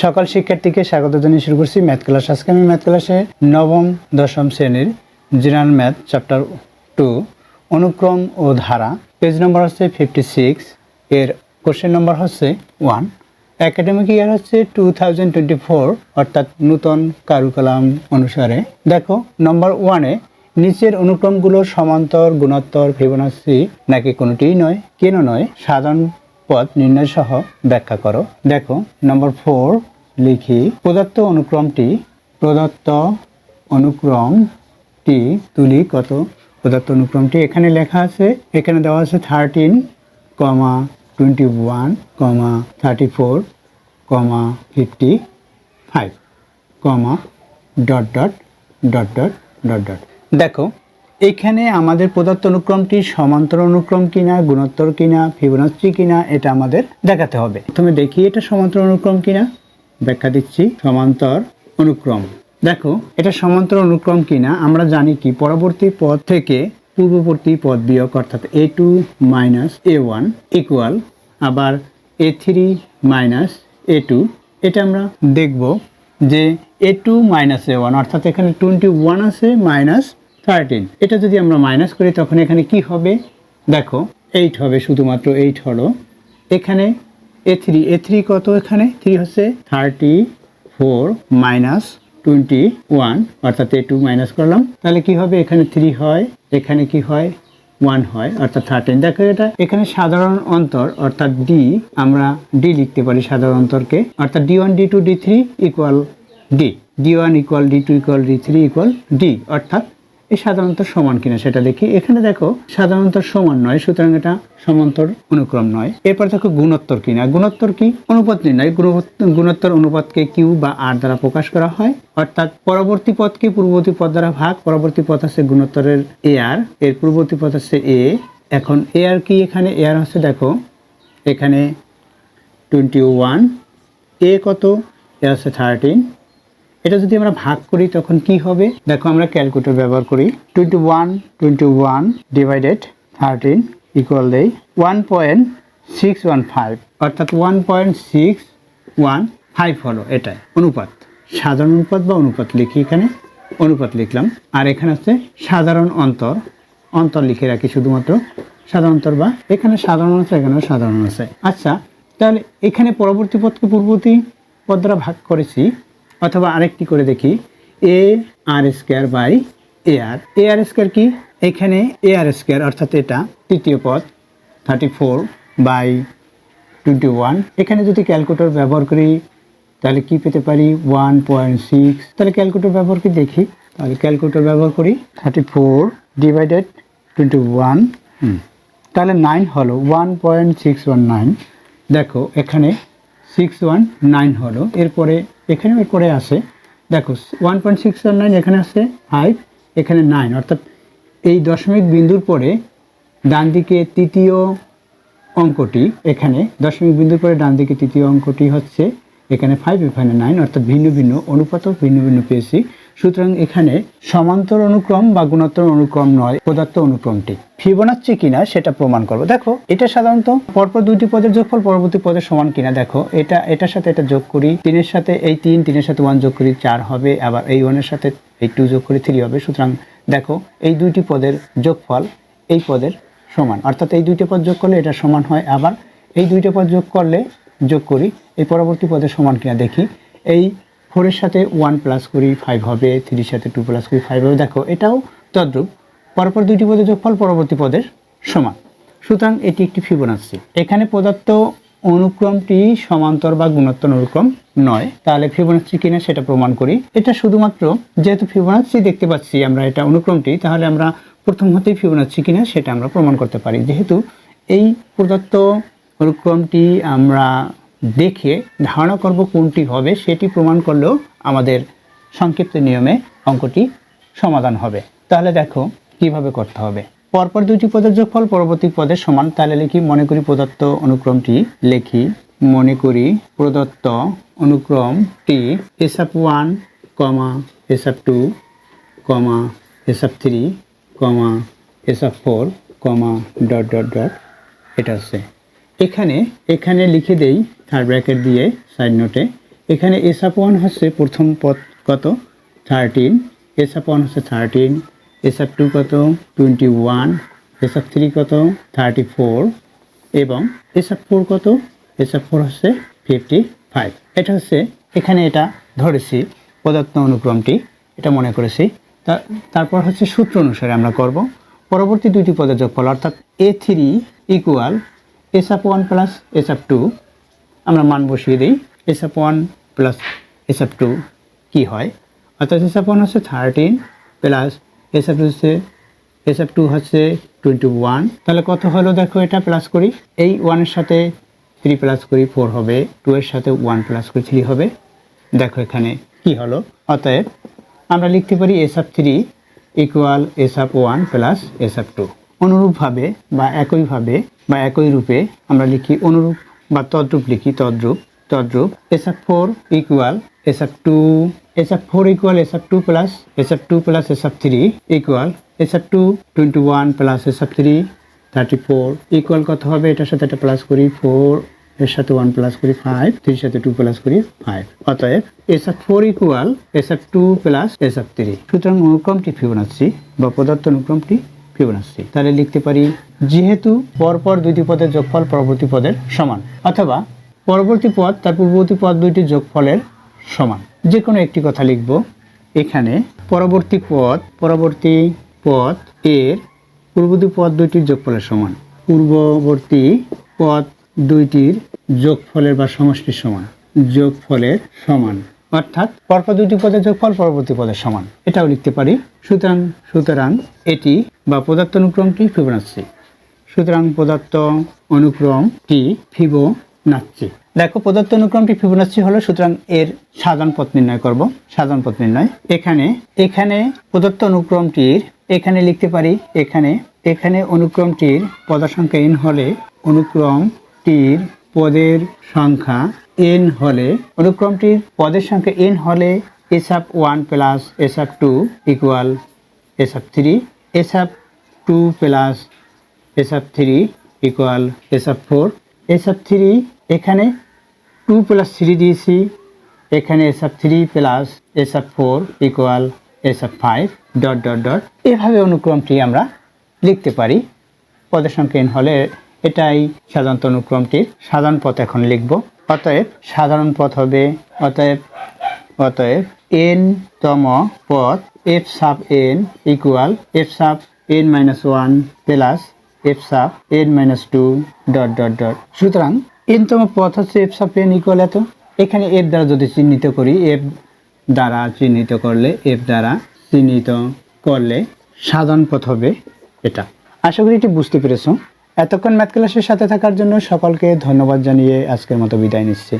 সকল শিক্ষার্থীকে স্বাগত জানিয়ে শুরু করছি ম্যাথ ক্লাস। আজকে আমি ম্যাথ ক্লাসে নবম দশম শ্রেণীর জেনারেল ম্যাথ চ্যাপ্টার 2 অনুক্রম ও ধারা, পেজ নম্বর হচ্ছে 56, এর কোশ্চেন নম্বর হচ্ছে 1। একাডেমিক ইয়ার হচ্ছে 2024, অর্থাৎ নূতন কারিকুলাম অনুসারে। দেখো নম্বর 1-এ নিচের অনুক্রমগুলো সমান্তর, গুণোত্তর, ফিবোনাচি নাকি কোনোটিই নয়, কেন নয়, সাধারণ পদ নির্ণয় সহ ব্যাখ্যা করো। দেখো নম্বর 4 লিখি, প্রদত্ত অনুক্রমটি তুলি কত। প্রদত্ত অনুক্রমটি এখানে লেখা আছে, এখানে দেওয়া আছে 13, 21, 34, 55, dot dot dot dot dot dot. দেখো এখানে আমাদের প্রদত্ত অনুক্রমটি সমান্তর অনুক্রম কিনা, গুণোত্তর কিনা, ফিবোনাচি কিনা, এটা আমাদের দেখাতে হবে। প্রথমে দেখি এটা সমান্তর অনুক্রম কিনা, ব্যাখ্যা দিচ্ছি। সমান্তর অনুক্রম, দেখো এটা সমান্তর অনুক্রম কিনা আমরা জানি কি, পরবর্তী পদ থেকে পূর্ববর্তী পদ বিয়োগ, অর্থাৎ a2 মাইনাস a1 ইকুয়াল আবার a3 মাইনাস a2। এটা আমরা দেখব যে a2 মাইনাস a1, অর্থাৎ এখানে 21 আছে মাইনাস 13, এটা যদি আমরা মাইনাস করি তখন এখানে কি হবে, দেখো 8 হবে, শুধুমাত্র 8 হলো। এখানে a3 কত, এখানে 3 হচ্ছে 34 মাইনাস 21, অর্থাৎ a2 মাইনাস করলাম, তাহলে কি হবে, এখানে 3 হয়, এখানে কি হয় 1 হয়, অর্থাৎ 13। দেখো এটা এখানে সাধারণ অন্তর, অর্থাৎ d, আমরা d লিখতে পারি সাধারণ অন্তরকে, অর্থাৎ d1 d2 d3 equal d, d1 equal d2 equal d3 equal d, অর্থাৎ এই সাধারণত সমান কিনা সেটা দেখি। এখানে দেখো সাধারণত সমান নয়, সুতরাং এটা সমান্তর অনুক্রম নয়। এরপর দেখো গুণোত্তর কিনা, গুণোত্তর কি, অনুপাত নির্ণয়। গুণোত্তর অনুপাতকে কিউ বা আর দ্বারা প্রকাশ করা হয়, অর্থাৎ পরবর্তী পদকে পূর্ববর্তী পদ দ্বারা ভাগ। পরবর্তী পদ আছে গুণোত্তরের এ আর, এর পূর্ববর্তী পদ আছে এ। এখন এ আর কি, এখানে এ আর হচ্ছে দেখো এখানে 21, এ কত, এ আছে 13। এটা যদি আমরা ভাগ করি তখন কি হবে, দেখো আমরা ক্যালকুলেটর ব্যবহার করি। 21 ডিভাইডেড 13 ইকুয়াল দেই 1.615, অর্থাৎ 1.615 হলো, এটাই অনুপাত। সাধারণ অনুপাত বা অনুপাত লিখি, এখানে অনুপাত লিখলাম। আর এখানে আছে সাধারণ অন্তর লিখে রাখি, শুধুমাত্র সাধারণ অন্তর, বা এখানে সাধারণ আছে, এখানেও সাধারণ আছে। আচ্ছা, তাহলে এখানে পরবর্তী পদকে পূর্ববর্তী পদ দ্বারা ভাগ করেছি, অথবা আরেকটি করে দেখি, A R square by A R square কি, এখানে এ আর স্কোয়ার, অর্থাৎ এটা তৃতীয় পদ 34 বাই 21। এখানে যদি ক্যালকুলেটর ব্যবহার করি তাহলে কি পেতে পারি, 1.6। তাহলে ক্যালকুলেটর ব্যবহার করে দেখি, তাহলে ক্যালকুলেটর ব্যবহার করি, 34 ডিভাইডেড 21, তাহলে 9 হলো, 1.619। দেখো এখানে 619 হলো। এরপরে এরপরে আসে, দেখো 1.619, এখানে আছে 5, এখানে 9, অর্থাৎ এই দশমিক বিন্দুর পরে ডান দিকে তৃতীয় অঙ্কটি, এখানে দশমিক বিন্দুর পরে ডান দিকে তৃতীয় অঙ্কটি হচ্ছে এখানে 5, এখানে 9, অর্থাৎ ভিন্ন ভিন্ন অনুপাতও ভিন্ন ভিন্ন পেয়েছি। সুতরাং এখানে সমান্তর অনুক্রম বা গুণোত্তর অনুক্রম নয় প্রদত্ত অনুক্রমটি। ফিবোনাচি কিনা সেটা প্রমাণ করব। দেখো এটা সাধারণত পরপর দুইটি পদের যোগফল পরবর্তী পদের সমান কিনা। দেখো এটার সাথে এটা যোগ করি, 3-এর সাথে এই 3, 3-এর সাথে 1 যোগ করি 4 হবে, আবার এই 1-এর সাথে এই 2 যোগ করি 3 হবে। সুতরাং দেখো এই দুইটি পদের যোগফল এই পদের সমান, অর্থাৎ এই দুইটি পদ যোগ করলে এটা সমান হয়, আবার এই দুইটা পদ যোগ করি এই পরবর্তী পদের সমান কিনা দেখি। এই 4-এর সাথে 1 প্লাস করি 5 হবে, 3-এর সাথে 2 প্লাস করি 5 হবে। দেখো এটাও তদ্রূপ, পরপর দুইটি পদের যোগফল পরবর্তী পদের সমান। সুতরাং এটি একটি ফিবোনাচি। এখানে প্রদত্ত অনুক্রমটি সমান্তর বা গুণোত্তর অনুক্রম নয়, তাহলে ফিবোনাচি কিনা সেটা প্রমাণ করি। এটা শুধুমাত্র যেহেতু ফিবোনাচি দেখতে পাচ্ছি আমরা এটা অনুক্রমটি, তাহলে আমরা প্রথম হতেই ফিবোনাচি কিনা সেটা আমরা প্রমাণ করতে পারি। যেহেতু এই প্রদত্ত অনুক্রমটি আমরা দেখে ধারণা করব কোনটি হবে, সেটি প্রমাণ করলেও আমাদের সংক্ষিপ্ত নিয়মে অঙ্কটি সমাধান হবে। তাহলে দেখো কিভাবে করতে হবে। পরপর দুইটি পদের যোগফল পরবর্তী পদের সমান, তাহলে লিখি, মনে করি প্রদত্ত অনুক্রমটি, লিখি মনে করি প্রদত্ত অনুক্রমটি S1, S2, S3, S4, dot dot dot, এটা আছে। এখানে লিখে দেই থার্ড ব্র্যাকেট দিয়ে সাইড নোটে, এখানে এস আপ ওয়ান হচ্ছে প্রথম পদ কত 13, এস আপ ওয়ান হচ্ছে 13, এস আপ টু কত 21, এস আপ থ্রি কত 34 এবং এস আপ ফোর কত, এস আপ ফোর হচ্ছে 55। এটা হচ্ছে এখানে এটা ধরেছি প্রদত্ত অনুক্রমটি, এটা মনে করেছি। তারপর হচ্ছে সূত্র অনুসারে আমরা করব পরবর্তী দুইটি পদের যোগফল, অর্থাৎ A3 equal S up one plus S up two. আমরা মান বসিয়ে দিই, S up one plus S up two কী হয়, অর্থাৎ এস আপ ওয়ান হচ্ছে 13 প্লাস এস আপ টু হচ্ছে 21। তাহলে কত হলো দেখো, এটা প্লাস করি, এই ওয়ানের সাথে 3 প্লাস করি 4 হবে, 2 এর সাথে 1 প্লাস করি 3 হবে। দেখো এখানে কি হলো, অতএব আমরা লিখতে পারি S up three equal S up one plus S up two. অনুরূপভাবে বা একইভাবে বা একই রূপে আমরা লিখি অনুরূপ বা তদ্রূপ লিখি, তদ্রূপ S up four equal S up two, S up four equal S up two plus S up three equal S up two 21 plus S up three 34 equal কত হবে, এটার সাথে এটা প্লাস করি 4, এর সাথে 1 প্লাস করি 5, 3 সাথে 2 প্লাস করি 5। অতএব S up four equal S up two plus S up three. সুতরাং অনুক্রমটি ফিবোনাচ্চি বা প্রদত্ত অনুক্রমটি ফিবোনাচ্চি। তাহলে লিখতে পারি যেহেতু পরপর দুইটি পদের যোগফল পরবর্তী পদের সমান, অথবা পরবর্তী পদ তার পূর্ববর্তী পদ দুইটির যোগফলের সমান, যে কোনো একটি কথা লিখব। এখানে পরবর্তী পদ এর পূর্ববর্তী পদ দুইটির যোগফলের সমান, পূর্ববর্তী পদ দুইটির যোগফলের বা সমষ্টির সমান, যোগফলের সমান, অর্থাৎ পরপর দুইটি পদের যোগফল পরবর্তী পদের সমান, এটাও লিখতে পারি। সুতরাং এটি বা প্রদত্ত অনুক্রমটি ফিবোনাচ্চি। সুতরাং প্রদত্ত অনুক্রমটি ফিবোনাচ্চি। দেখো প্রদত্ত অনুক্রমটি ফিবোনাচ্চি হলো, সুতরাং এর সাধারণ পথ নির্ণয় করব। সাধারণ পথ নির্ণয় এখানে প্রদত্ত অনুক্রমটির এখানে লিখতে পারি, এখানে অনুক্রমটির পদের সংখ্যা n হলে অনুক্রমটির পদের সংখ্যা n হলে S up one plus S up two equal S up three, S up two plus S up three equal S up four, S up three এখানে 2 প্লাস 3 দিয়েছি, এখানে S up three plus S up four equal S up five dot dot dot. এভাবে অনুক্রমটি আমরা লিখতে পারি পদের সংখ্যা n হলে। এটাই সাধারণত অনুক্রমটির সাধারণ পথ এখন লিখব। অতএব সাধারণ পথ হবে, অতএব n তম পথ f সাব n ইকুয়াল f সাব n minus one plus f সাব n minus two dot dot dot. সুতরাং n তম পথ হচ্ছে f সাব n ইকুয়াল এত। এখানে f দ্বারা যদি চিহ্নিত করি, f দ্বারা চিহ্নিত করলে সাধারণ পথ হবে এটা। আশা করি এটি বুঝতে পেরেছো। এতক্ষণ ম্যাথ ক্লাসের সাথে থাকার জন্য সকলকে ধন্যবাদ জানিয়ে আজকের মতো বিদায় নিচ্ছি।